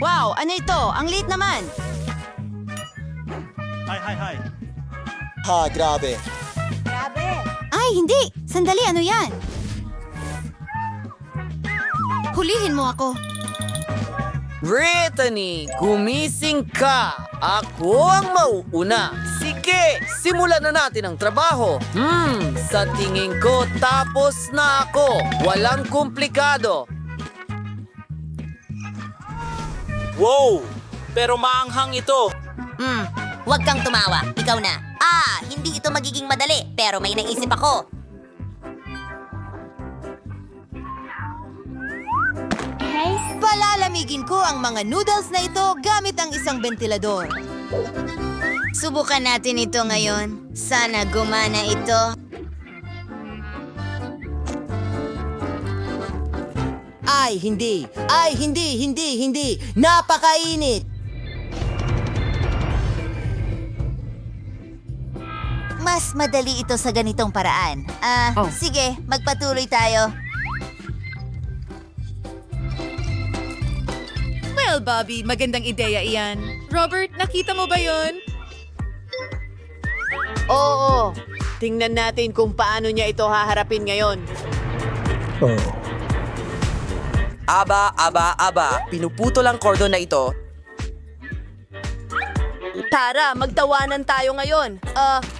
Wow, ano ito? Ang liit naman. Hi. Ha, grabe. Ay, hindi! Sandali, ano yan? Hulihin mo ako. Brittany, gumising ka! Ako ang mauuna. Sige, simulan na natin ang trabaho. Sa tingin ko tapos na ako. Walang komplikado. Wow! Pero maanghang ito. Huwag kang tumawa. Ikaw na. Hindi ito magiging madali, pero may naisip ako. Palalamigin ko ang mga noodles na ito gamit ang isang ventilador. Subukan natin ito ngayon. Sana gumana ito. Ay, hindi! Ay, hindi! Napakainit! Mas madali ito sa ganitong paraan. Sige, magpatuloy tayo. Well, Bobby, magandang ideya iyan. Robert, nakita mo ba yon? Oo, tingnan natin kung paano niya ito haharapin ngayon. Aba, pinuputol ang kordon na ito. Tara, magtawanan tayo ngayon.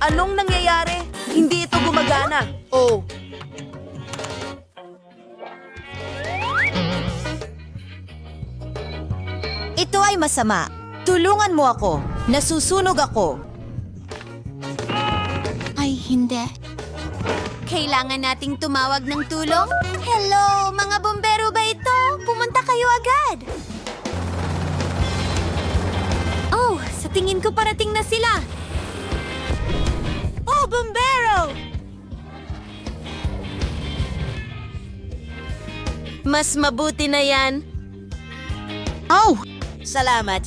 Anong nangyayari? Hindi ito gumagana. Oh. Ito ay masama. Tulungan mo ako. Nasusunog ako. Ay, hindi. Kailangan nating tumawag ng tulong? Hello, mga bombero ba ito? Pumunta kayo agad. Oh, sa tingin ko parating na sila. Oh, bombero! Mas mabuti na yan. Oh! Salamat.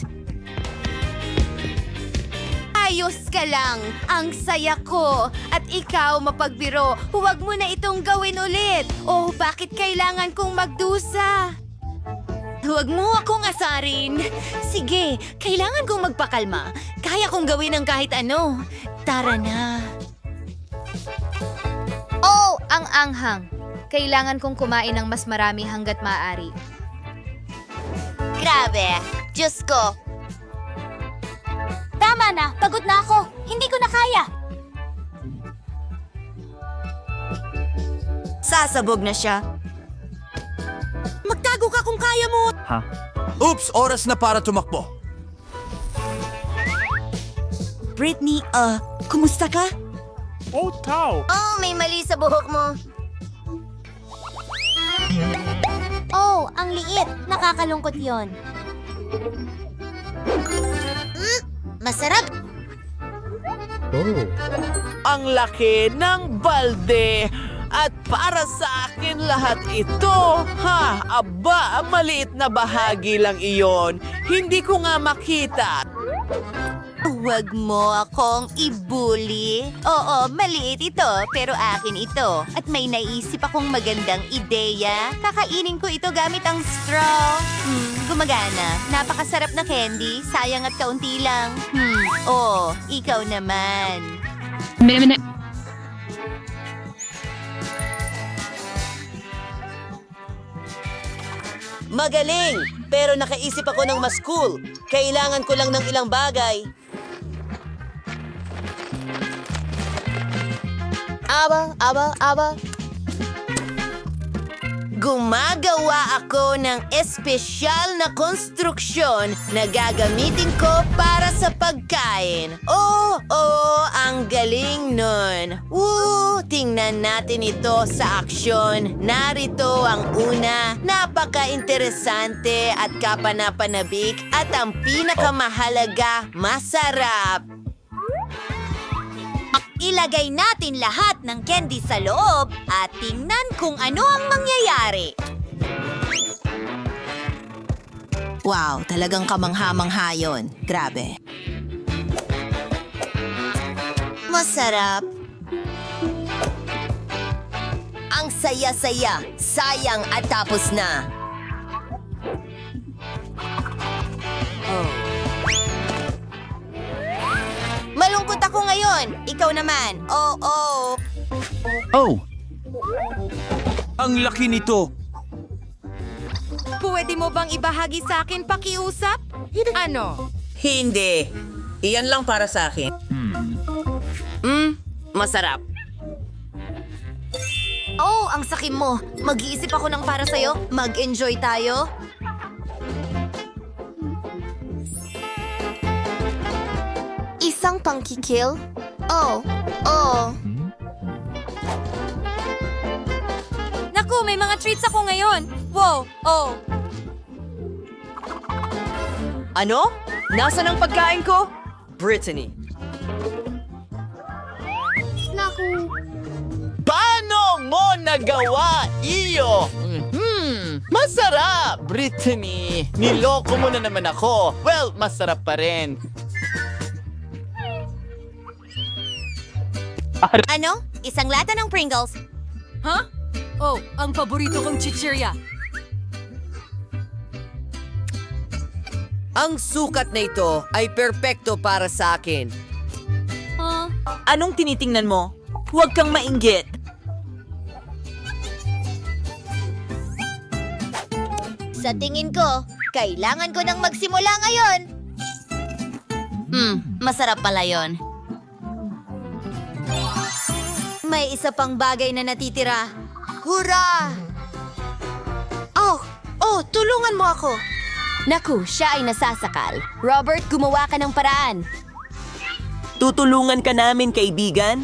Ayos ka lang. Ang saya ko. At ikaw, mapagbiro, huwag mo na itong gawin ulit. Oh, bakit kailangan kong magdusa? Huwag mo akong asarin. Sige, kailangan kong magpakalma. Kaya kong gawin ang kahit ano. Tara na. Oh, ang anghang. Kailangan kong kumain ng mas marami hanggat maaari. Grabe. Diyos ko. Tama na. Pagod na ako. Hindi ko na kaya. Sasabog na siya. Magtago ka kung kaya mo. Oops, oras na para tumakbo. Brittany, kumusta ka? Oh, tao! Oh, may mali sa buhok mo. Oh, ang liit. Nakakalungkot yon. Masarap. Ang laki ng balde. At para sa akin lahat ito, aba, maliit na bahagi lang iyon. Hindi ko nga makita. Huwag mo akong ibuli. Oo, maliit ito, pero akin ito. At may naisip akong magandang ideya. Kakainin ko ito gamit ang straw. Gumagana. Napakasarap na candy. Sayang at kaunti lang. Oh, ikaw naman. Magaling! Pero nakaisip ako ng mas cool. Kailangan ko lang ng ilang bagay. Aba. Gumagawa ako ng espesyal na konstruksyon na gagamitin ko para sa pagkain. Oh, ang galing nun. Tingnan natin ito sa aksyon. Narito ang una, napaka-interesante at kapanapanabik at ang pinakamahalaga, masarap. Ilagay natin lahat ng candy sa loob at tingnan kung ano ang mangyayari. Wow, talagang kamangha-mangha yun. Grabe. Masarap. Ang saya-saya. Sayang at tapos na. ngayon. Ikaw naman. Oo. Oh! Ang laki nito! Pwede mo bang ibahagi sa akin pakiusap? Ano? Hindi. Iyan lang para sa akin. Masarap. Oh, ang sakim mo. Mag-iisip ako ng para sa'yo. Mag-enjoy tayo. Isang pangkikil? Oh. Naku, may mga treats ako ngayon. Wow, oh. Ano? Nasaan ang pagkain ko? Brittany. Paano mo nagawa iyo? Masarap, Brittany. Niloko mo na naman ako. Well, masarap pa rin. Ano? Isang lata ng Pringles. Ha? Oh, ang paborito kong chichirya. Ang sukat na ito ay perpekto para sa akin. Anong tinitingnan mo? Huwag kang mainggit. Sa tingin ko, kailangan ko nang magsimula ngayon. Masarap pala yon. May isa pang bagay na natitira. Hurra! Oh, tulungan mo ako. Naku, siya ay nasasakal. Robert, gumawa ka ng paraan. Tutulungan ka namin, kaibigan?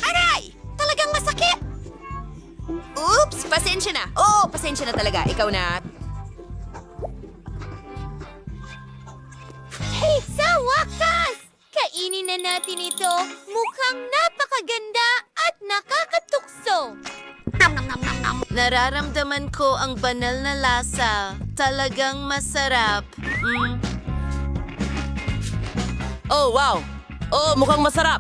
Aray! Talagang masakit! Oops! Pasensya na. Oh, pasensya na talaga. Ikaw na. Hey, sa wakas! Kainin na natin ito. Mukhang napakaganda at nakakatukso. Nararamdaman ko ang banal na lasa. Talagang masarap. Oh, wow. Oh, mukhang masarap.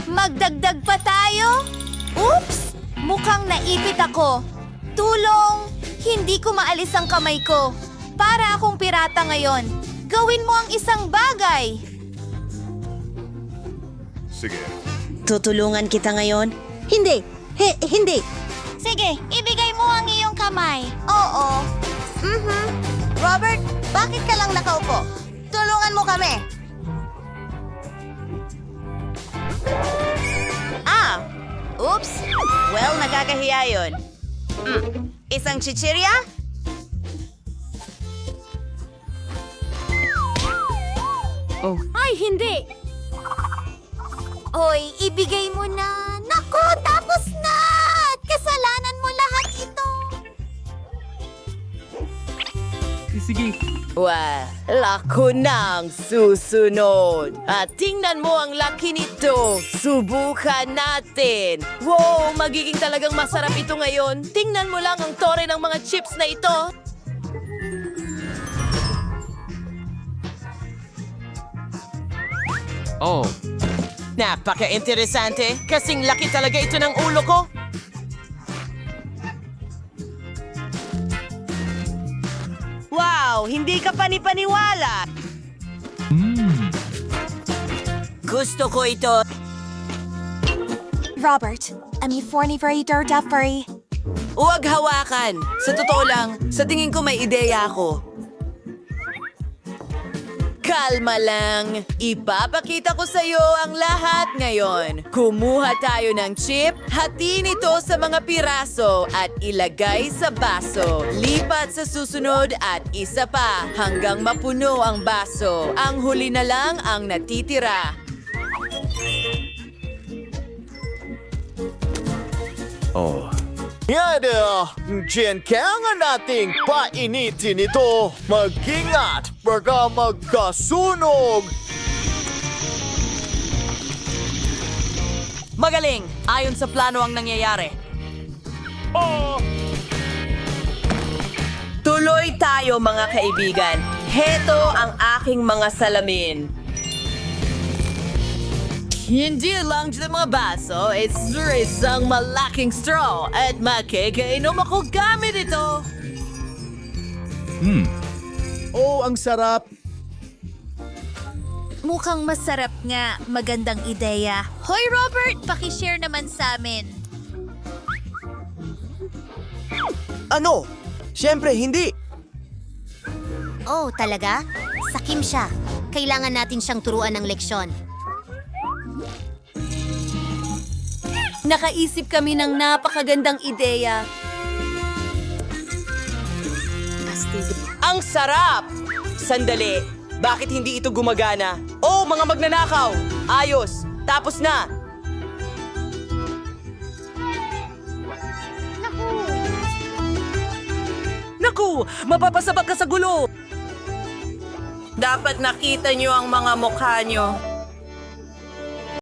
Magdagdag pa tayo? Oops! Mukhang naipit ako. Tulong! Hindi ko maalis ang kamay ko. Para akong pirata ngayon. Gawin mo ang isang bagay. Tutulungan kita ngayon? Hindi. Hindi. Sige, ibigay mo ang iyong kamay. Oo. Robert, bakit ka lang nakaupo? Tulungan mo kami. Oops! Well, nakakahiya yun. Isang chichirya? Ay, hindi! Hoy, ibigay mo na. Naku, tapos na! Kasalanan mo lahat ito. Wala ko nang susunod. At tingnan mo ang laki nito. Subukan natin. Wow, magiging talagang masarap ito ngayon. Tingnan mo lang ang tore ng mga chips na ito. Oh. Napaka-interesante. Kasing laki talaga ito ng ulo ko. Wow! Hindi ka panipaniwala! Gusto ko ito. Robert, Duffery. Huwag hawakan. Sa totoo lang, sa tingin ko may ideya ako. Kalma lang. Ipapakita ko sa iyo ang lahat ngayon. Kumuha tayo ng chip, hatiin ito sa mga piraso at ilagay sa baso. Lipat sa susunod at isa pa hanggang mapuno ang baso. Ang huli na lang ang natitira. Yada! Diyan kailangan nating painitin ito. Mag-ingat, baka magkasunog. Magaling! Ayon sa plano ang nangyayari. Tuloy tayo mga kaibigan. Heto ang aking mga salamin. Hindi lang sa mga baso, it's isang malaking straw at makikainom ako gamit ito. Oh, ang sarap! Mukhang masarap nga. Magandang ideya. Hoy, Robert! Pakishare naman sa amin. Ano? Siyempre, hindi. Oh, talaga? Sakim siya. Kailangan natin siyang turuan ng leksyon. Nakaisip kami ng napakagandang ideya. Ang sarap! Sandali, bakit hindi ito gumagana? Oh, mga magnanakaw! Ayos! Tapos na! Naku! Mapapasabak ka sa gulo! Dapat nakita niyo ang mga mukha niyo.